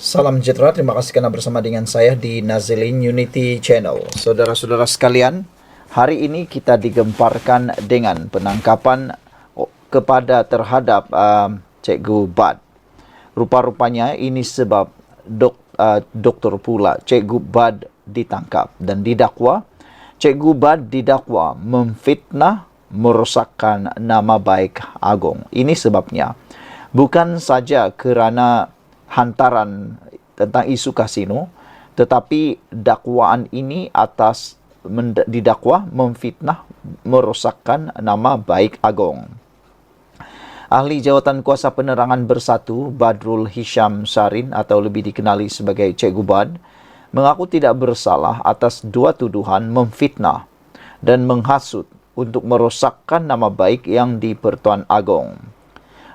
Salam sejahtera, terima kasih karena bersama dengan saya di Nazilin Unity Channel. Saudara-saudara sekalian, hari ini kita digemparkan dengan penangkapan terhadap Cikgu Bad. Rupa-rupanya ini sebab doktor pula Cikgu Bad ditangkap dan didakwa. Cikgu Bad didakwa memfitnah, merosakkan nama baik Agong. Ini sebabnya bukan saja kerana hantaran tentang isu kasino, tetapi dakwaan ini didakwa memfitnah, merosakkan nama baik Agong. Ahli Jawatan Kuasa Penerangan Bersatu Badrul Hisham Sarin atau lebih dikenali sebagai Cikgu Bad mengaku tidak bersalah atas dua tuduhan memfitnah dan menghasut untuk merosakkan nama baik yang di Pertuan Agong.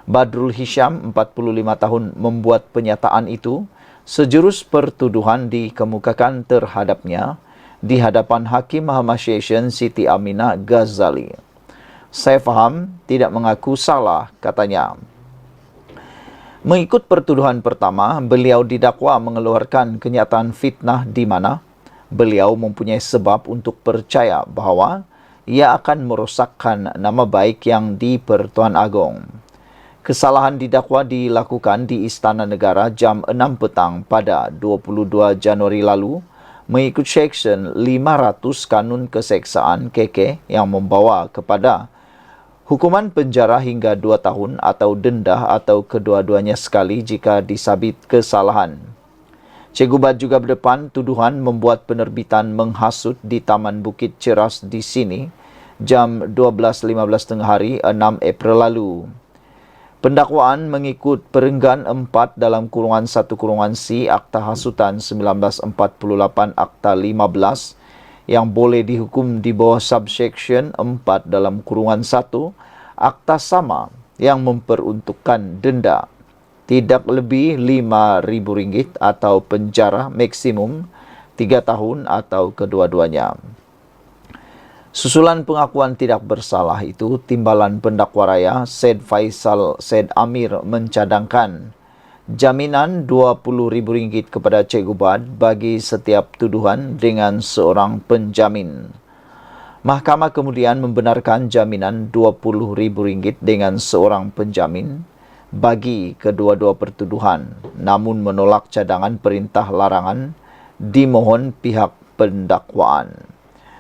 Badrul Hisham, 45 tahun, membuat pernyataan itu sejurus pertuduhan dikemukakan terhadapnya di hadapan Hakim Mahkamah Session Siti Aminah Ghazali. Saya faham tidak mengaku salah, katanya. Mengikut pertuduhan pertama, beliau didakwa mengeluarkan kenyataan fitnah di mana beliau mempunyai sebab untuk percaya bahawa ia akan merosakkan nama baik yang di Pertuan Agong. Kesalahan didakwa dilakukan di Istana Negara jam 6 petang pada 22 Januari lalu mengikut Seksyen 500 Kanun Keseksaan KK yang membawa kepada hukuman penjara hingga 2 tahun atau denda atau kedua-duanya sekali jika disabit kesalahan. Cikgu Bad juga berdepan tuduhan membuat penerbitan menghasut di Taman Bukit Ceras di sini jam 12.15 tengah hari 6 April lalu. Pendakwaan mengikut perenggan 4 dalam kurungan 1 kurungan C Akta Hasutan 1948 Akta 15 yang boleh dihukum di bawah subsection 4 dalam kurungan 1 Akta sama yang memperuntukkan denda tidak lebih RM5.000 atau penjara maksimum 3 tahun atau kedua-duanya. Susulan pengakuan tidak bersalah itu, Timbalan Pendakwa Raya Said Faisal Said Amir mencadangkan jaminan RM20.000 kepada Cikgu Bad bagi setiap tuduhan dengan seorang penjamin. Mahkamah kemudian membenarkan jaminan RM20.000 dengan seorang penjamin bagi kedua-dua pertuduhan, namun menolak cadangan perintah larangan dimohon pihak pendakwaan.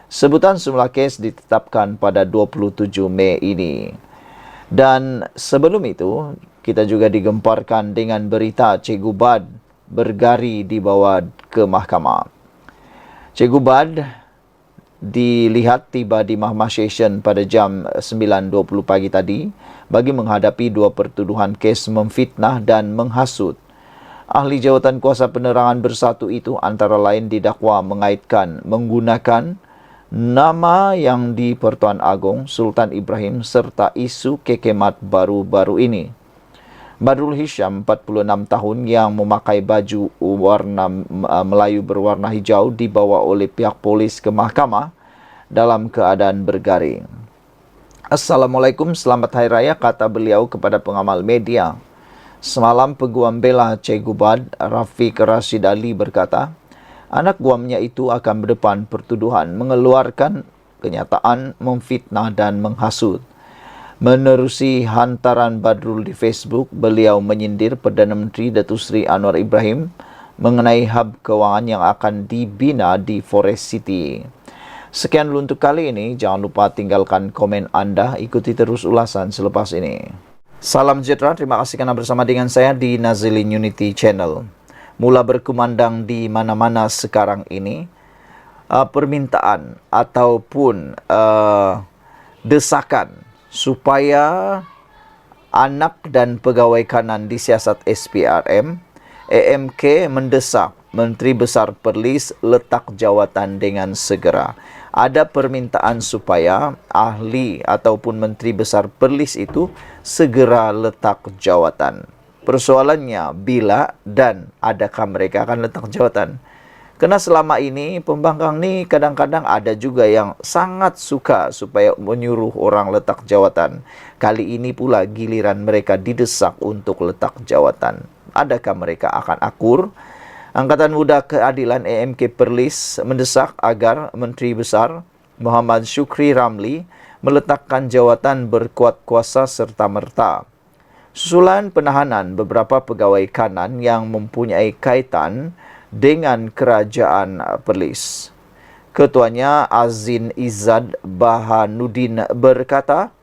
Sebutan semula kes ditetapkan pada 27 Mei ini. Dan sebelum itu, kita juga digemparkan dengan berita Cikgu Bad bergari dibawa ke mahkamah. Cikgu Bad dilihat tiba di Mahkamah Session pada jam 9.20 pagi tadi bagi menghadapi dua pertuduhan kes memfitnah dan menghasut. Ahli Jawatan Kuasa Penerangan Bersatu itu antara lain didakwa mengaitkan menggunakan nama yang di Pertuan Agong Sultan Ibrahim serta isu kekemat baru-baru ini. Badrul Hisham, 46 tahun, yang memakai baju warna Melayu berwarna hijau dibawa oleh pihak polis ke mahkamah dalam keadaan bergaring. Assalamualaikum, selamat Hari Raya, kata beliau kepada pengamal media. Semalam peguam bela Cikgu Bad, Rafiq Rashid Ali, berkata, anak guamnya itu akan berdepan pertuduhan mengeluarkan kenyataan memfitnah dan menghasut. Menerusi hantaran Badrul di Facebook, beliau menyindir Perdana Menteri Datuk Seri Anwar Ibrahim mengenai hub kewangan yang akan dibina di Forest City. Sekian dulu untuk kali ini. Jangan lupa tinggalkan komen anda. Ikuti terus ulasan selepas ini. Salam sejahtera. Terima kasih kerana bersama dengan saya di Nazilin Unity Channel. Mula berkumandang di mana-mana sekarang ini permintaan ataupun desakan supaya anak dan pegawai kanan disiasat SPRM, AMK mendesak Menteri Besar Perlis letak jawatan dengan segera. Ada permintaan supaya ahli ataupun Menteri Besar Perlis itu segera letak jawatan. Persoalannya bila dan adakah mereka akan letak jawatan. Kerana selama ini pembangkang ni kadang-kadang ada juga yang sangat suka supaya menyuruh orang letak jawatan. Kali ini pula giliran mereka didesak untuk letak jawatan. adakah mereka akan akur? Angkatan Muda Keadilan AMK Perlis mendesak agar Menteri Besar Muhammad Syukri Ramli meletakkan jawatan berkuat kuasa serta-merta. Susulan penahanan beberapa pegawai kanan yang mempunyai kaitan dengan kerajaan Perlis. Ketuanya Azin Izzad Bahanuddin berkata,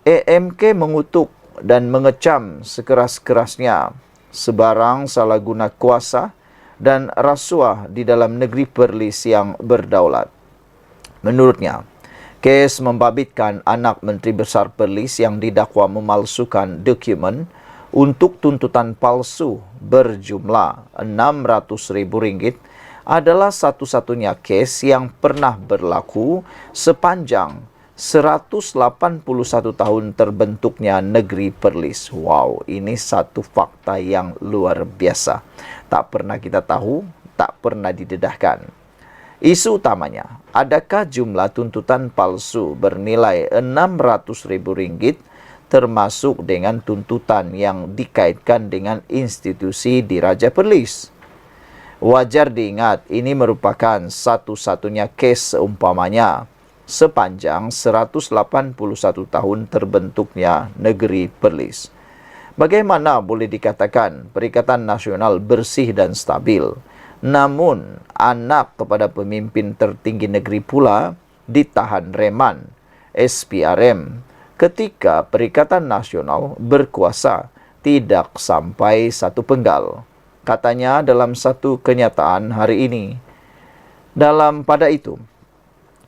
AMK mengutuk dan mengecam sekeras-kerasnya sebarang salah guna kuasa dan rasuah di dalam negeri Perlis yang berdaulat. Menurutnya, kes membabitkan anak Menteri Besar Perlis yang didakwa memalsukan dokumen untuk tuntutan palsu berjumlah RM600,000 adalah satu-satunya kes yang pernah berlaku sepanjang 181 tahun terbentuknya negeri Perlis. Wow, ini satu fakta yang luar biasa. Tak pernah kita tahu, tak pernah didedahkan. Isu utamanya, adakah jumlah tuntutan palsu bernilai RM600,000 termasuk dengan tuntutan yang dikaitkan dengan institusi Diraja Perlis? Wajar diingat, ini merupakan satu-satunya kes seumpamanya sepanjang 181 tahun terbentuknya negeri Perlis. Bagaimana boleh dikatakan Perikatan Nasional bersih dan stabil, namun anak kepada pemimpin tertinggi negeri pula ditahan reman SPRM ketika Perikatan Nasional berkuasa tidak sampai satu penggal, katanya dalam satu kenyataan hari ini. Pada itu,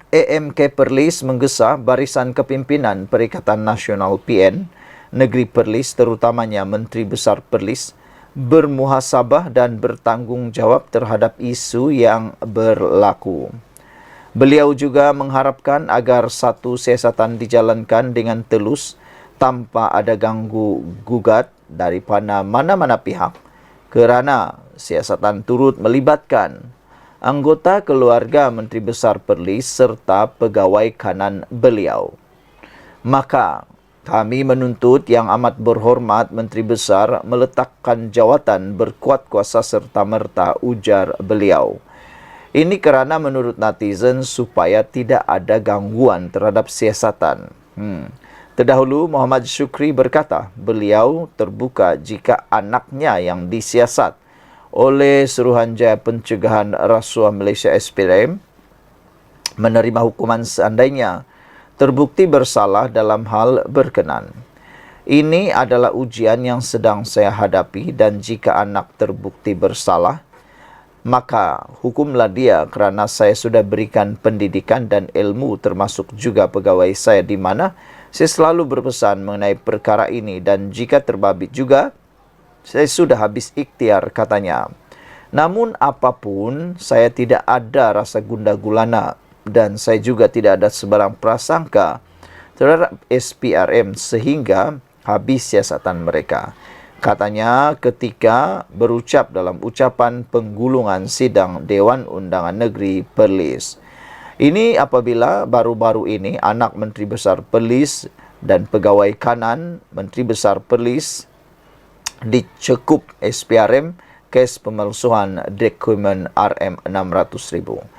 AMK Perlis menggesa barisan kepimpinan Perikatan Nasional PN Negeri Perlis, terutamanya Menteri Besar Perlis, bermuhasabah dan bertanggung jawab terhadap isu yang berlaku. Beliau juga mengharapkan agar satu siasatan dijalankan dengan telus tanpa ada ganggu gugat daripada mana-mana pihak, kerana siasatan turut melibatkan anggota keluarga Menteri Besar Perlis serta pegawai kanan beliau. Maka kami menuntut Yang Amat Berhormat Menteri Besar meletakkan jawatan berkuat kuasa serta-merta, ujar beliau. Ini kerana menurut netizen supaya tidak ada gangguan terhadap siasatan. Terdahulu Muhammad Syukri berkata beliau terbuka jika anaknya yang disiasat oleh Suruhanjaya Pencegahan Rasuah Malaysia SPRM menerima hukuman seandainya terbukti bersalah dalam hal berkenan. Ini adalah ujian yang sedang saya hadapi, dan jika anak terbukti bersalah, maka hukumlah dia kerana saya sudah berikan pendidikan dan ilmu termasuk juga pegawai saya di mana saya selalu berpesan mengenai perkara ini, dan jika terbabit juga, saya sudah habis ikhtiar, katanya. Namun apapun, saya tidak ada rasa gundah gulana dan saya juga tidak ada sebarang prasangka terhadap SPRM sehingga habis siasatan mereka, katanya ketika berucap dalam ucapan penggulungan sidang Dewan Undangan Negeri Perlis. Ini apabila baru-baru ini anak Menteri Besar Perlis dan pegawai kanan Menteri Besar Perlis dicekup SPRM kes pemalsuan dokumen RM600,000.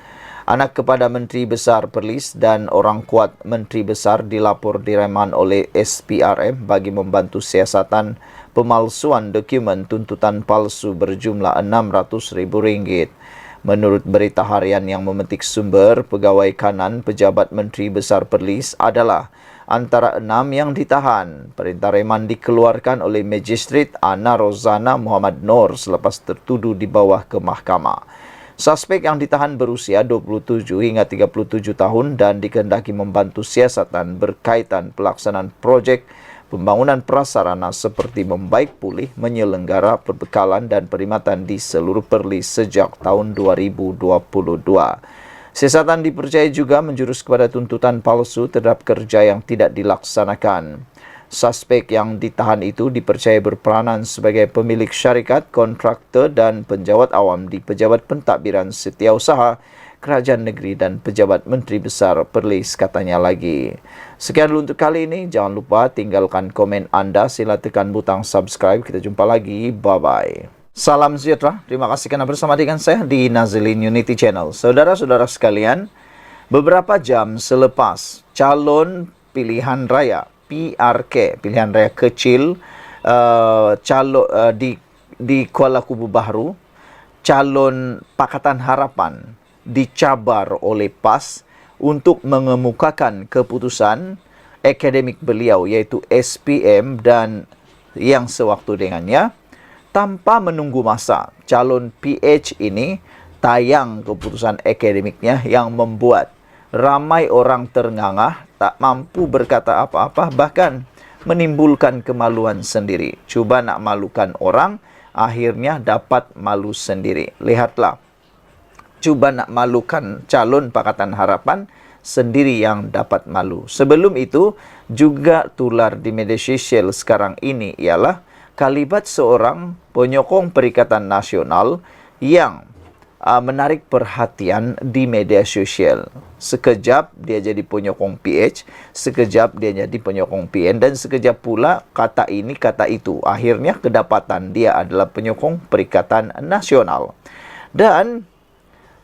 Anak kepada Menteri Besar Perlis dan orang kuat Menteri Besar dilapor direman oleh SPRM bagi membantu siasatan pemalsuan dokumen tuntutan palsu berjumlah RM600,000. Menurut berita harian yang memetik sumber, pegawai kanan pejabat Menteri Besar Perlis adalah antara 6 yang ditahan. Perintah reman dikeluarkan oleh Magistrat Ana Rozana Muhammad Noor selepas tertuduh dibawa ke mahkamah. Suspek yang ditahan berusia 27 hingga 37 tahun dan dikehendaki membantu siasatan berkaitan pelaksanaan projek pembangunan prasarana seperti membaik pulih, menyelenggara perbekalan dan perkhidmatan di seluruh Perlis sejak tahun 2022. Siasatan dipercaya juga menjurus kepada tuntutan palsu terhadap kerja yang tidak dilaksanakan. Suspek yang ditahan itu dipercaya berperanan sebagai pemilik syarikat, kontraktor dan penjawat awam di Pejabat Pentadbiran Setiausaha kerajaan negeri dan pejabat menteri besar Perlis, katanya lagi. Sekian dulu untuk kali ini. Jangan lupa tinggalkan komen anda. Sila tekan butang subscribe. Kita jumpa lagi. Bye-bye. Salam sejahtera. Terima kasih kerana bersama dengan saya di Nazilin Unity Channel. Saudara-saudara sekalian, beberapa jam selepas calon pilihan raya PRK, pilihan raya kecil di Kuala Kubu Baharu, calon Pakatan Harapan dicabar oleh PAS untuk mengemukakan keputusan akademik beliau iaitu SPM dan yang sewaktu dengannya. Tanpa menunggu masa, calon PH ini tayang keputusan akademiknya yang membuat ramai orang terngangah, tak mampu berkata apa-apa, bahkan menimbulkan kemaluan sendiri. Cuba nak malukan orang, akhirnya dapat malu sendiri. Lihatlah, cuba nak malukan calon Pakatan Harapan, sendiri yang dapat malu. Sebelum itu, juga tular di media sosial sekarang ini ialah kalimat seorang penyokong Perikatan Nasional yang menarik perhatian di media sosial. Sekejap dia jadi penyokong PH, sekejap dia jadi penyokong PN, dan sekejap pula kata ini, kata itu. Akhirnya kedapatan dia adalah penyokong Perikatan Nasional. Dan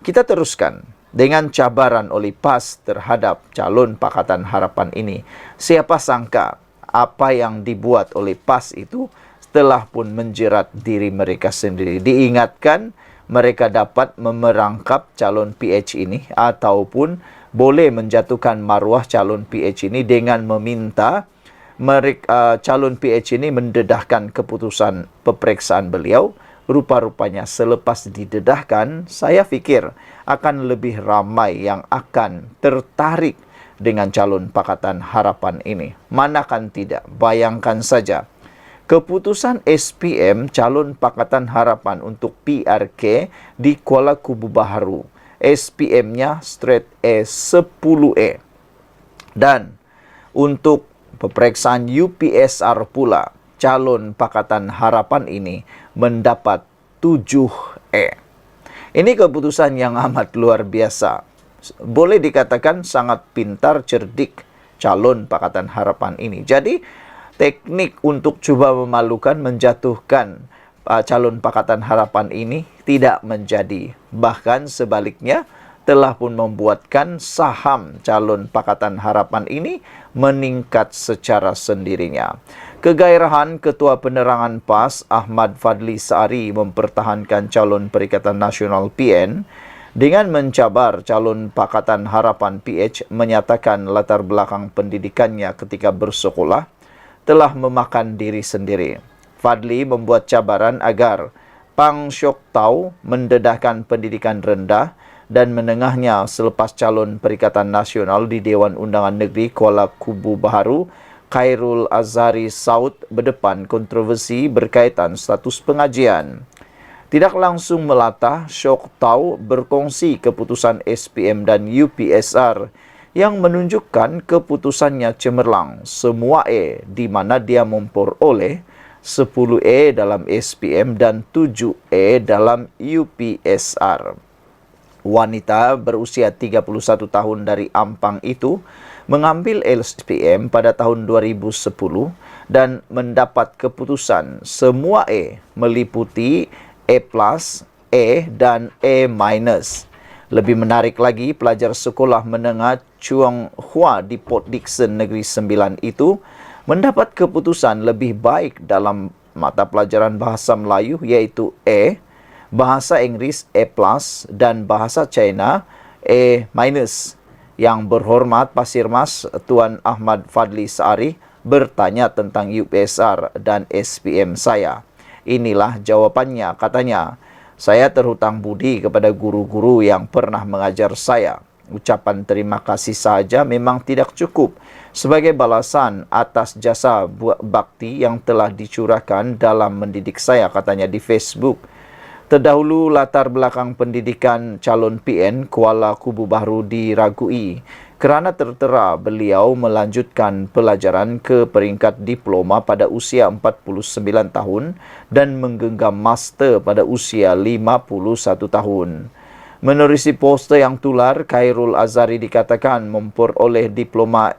kita teruskan dengan cabaran oleh PAS terhadap calon Pakatan Harapan ini. Siapa sangka apa yang dibuat oleh PAS itu telah pun menjerat diri mereka sendiri. Diingatkan mereka dapat memerangkap calon PH ini ataupun boleh menjatuhkan maruah calon PH ini dengan meminta calon PH ini mendedahkan keputusan peperiksaan beliau. Rupa-rupanya selepas didedahkan, saya fikir akan lebih ramai yang akan tertarik dengan calon Pakatan Harapan ini. Manakan tidak, bayangkan saja. Keputusan SPM calon Pakatan Harapan untuk PRK di Kuala Kubu Baharu. SPM-nya straight A 10A. Dan untuk peperiksaan UPSR pula, calon Pakatan Harapan ini mendapat 7E. Ini keputusan yang amat luar biasa. Boleh dikatakan sangat pintar, cerdik calon Pakatan Harapan ini. Jadi, teknik untuk cuba memalukan, menjatuhkan calon Pakatan Harapan ini tidak menjadi. Bahkan sebaliknya, telah pun membuatkan saham calon Pakatan Harapan ini meningkat secara sendirinya. Kegairahan Ketua Penerangan PAS Ahmad Fadli Saari mempertahankan calon Perikatan Nasional PN dengan mencabar calon Pakatan Harapan PH, menyatakan latar belakang pendidikannya ketika bersekolah telah memakan diri sendiri. Fadli membuat cabaran agar Pang Syok Tau mendedahkan pendidikan rendah dan menengahnya selepas calon Perikatan Nasional di Dewan Undangan Negeri Kuala Kubu Baharu, Khairul Azhari Saud berdepan kontroversi berkaitan status pengajian. Tidak langsung melatah, Syok Tau berkongsi keputusan SPM dan UPSR yang menunjukkan keputusannya cemerlang, semua E, di mana dia memperoleh 10E dalam SPM dan 7E dalam UPSR. Wanita berusia 31 tahun dari Ampang itu mengambil SPM pada tahun 2010 dan mendapat keputusan semua E meliputi E+, E dan E-. Lebih menarik lagi, pelajar sekolah menengah Chuang Hua di Port Dickson Negeri Sembilan itu mendapat keputusan lebih baik dalam mata pelajaran bahasa Melayu iaitu E, bahasa Inggeris E+, dan bahasa China E-. Yang berhormat Pasir Mas Tuan Ahmad Fadli Saari bertanya tentang UPSR dan SPM saya. Inilah jawapannya, katanya. Saya terhutang budi kepada guru-guru yang pernah mengajar saya. Ucapan terima kasih saja memang tidak cukup sebagai balasan atas jasa bakti yang telah dicurahkan dalam mendidik saya, katanya di Facebook. Terdahulu latar belakang pendidikan calon PN Kuala Kubu Baharu diragui kerana tertera beliau melanjutkan pelajaran ke peringkat diploma pada usia 49 tahun dan menggenggam master pada usia 51 tahun. Menerusi poster yang tular, Khairul Azhari dikatakan memperoleh diploma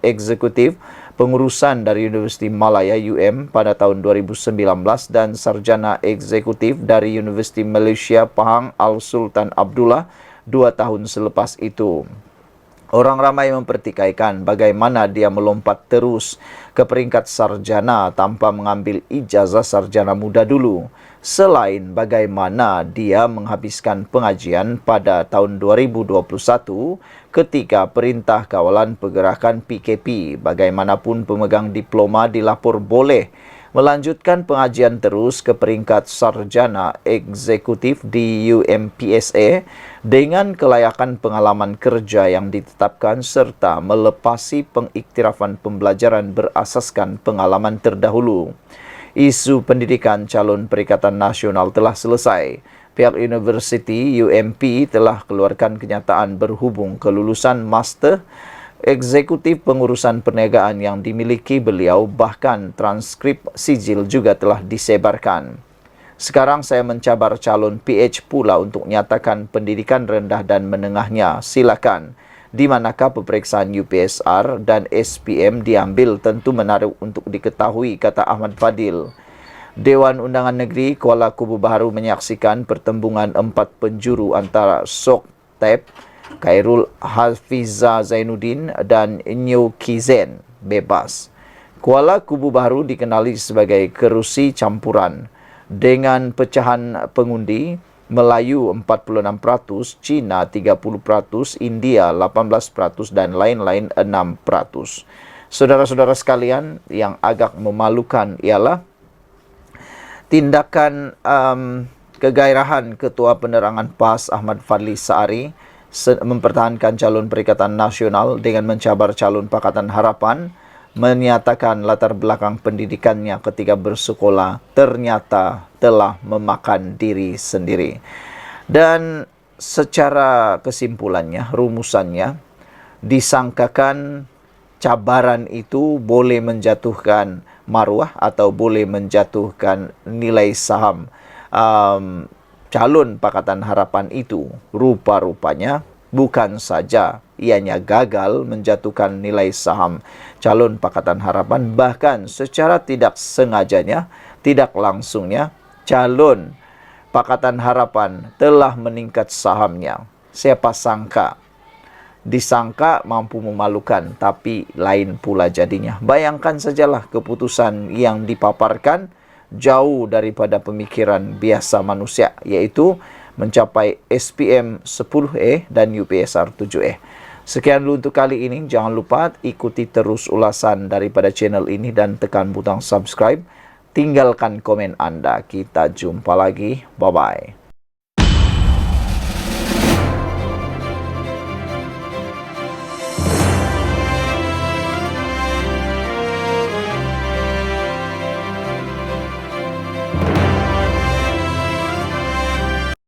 eksekutif pengurusan dari Universiti Malaya UM pada tahun 2019 dan sarjana eksekutif dari Universiti Malaysia Pahang Al Sultan Abdullah 2 tahun selepas itu. Orang ramai mempertikaikan bagaimana dia melompat terus ke peringkat sarjana tanpa mengambil ijazah sarjana muda dulu. Selain bagaimana dia menghabiskan pengajian pada tahun 2021 ketika Perintah Kawalan Pergerakan PKP, bagaimanapun pemegang diploma dilapor boleh melanjutkan pengajian terus ke peringkat sarjana eksekutif di UMPSA dengan kelayakan pengalaman kerja yang ditetapkan serta melepasi pengiktirafan pembelajaran berasaskan pengalaman terdahulu. Isu pendidikan calon Perikatan Nasional telah selesai. Pihak Universiti UMP telah keluarkan kenyataan berhubung kelulusan master eksekutif pengurusan perniagaan yang dimiliki beliau, bahkan transkrip sijil juga telah disebarkan. Sekarang saya mencabar calon PH pula untuk nyatakan pendidikan rendah dan menengahnya. Silakan. Di manakah peperiksaan UPSR dan SPM diambil tentu menarik untuk diketahui, kata Ahmad Fadil. Dewan Undangan Negeri Kuala Kubu Baharu menyaksikan pertembungan 4 penjuru antara Sok Tep, Khairul Hafiza Zainuddin dan Nyo Kizen bebas. Kuala Kubu Baharu dikenali sebagai kerusi campuran dengan pecahan pengundi Melayu 46%, Cina 30%, India 18% dan lain-lain 6%. Saudara-saudara sekalian, yang agak memalukan ialah tindakan kegairahan Ketua Penerangan PAS Ahmad Fadli Saari mempertahankan calon Perikatan Nasional dengan mencabar calon Pakatan Harapan, menyatakan latar belakang pendidikannya ketika bersekolah ternyata telah memakan diri sendiri. Dan secara kesimpulannya, rumusannya, disangkakan cabaran itu boleh menjatuhkan maruah atau boleh menjatuhkan nilai saham calon Pakatan Harapan itu. Rupa-rupanya bukan saja ianya gagal menjatuhkan nilai saham calon Pakatan Harapan, bahkan secara tidak sengajanya, tidak langsungnya, calon Pakatan Harapan telah meningkat sahamnya. Siapa sangka? Disangka mampu memalukan, tapi lain pula jadinya. Bayangkan sajalah keputusan yang dipaparkan jauh daripada pemikiran biasa manusia, yaitu mencapai SPM 10E dan UPSR 7E. Sekian dulu untuk kali ini. Jangan lupa ikuti terus ulasan daripada channel ini dan tekan butang subscribe. Tinggalkan komen Anda. Kita jumpa lagi. Bye-bye.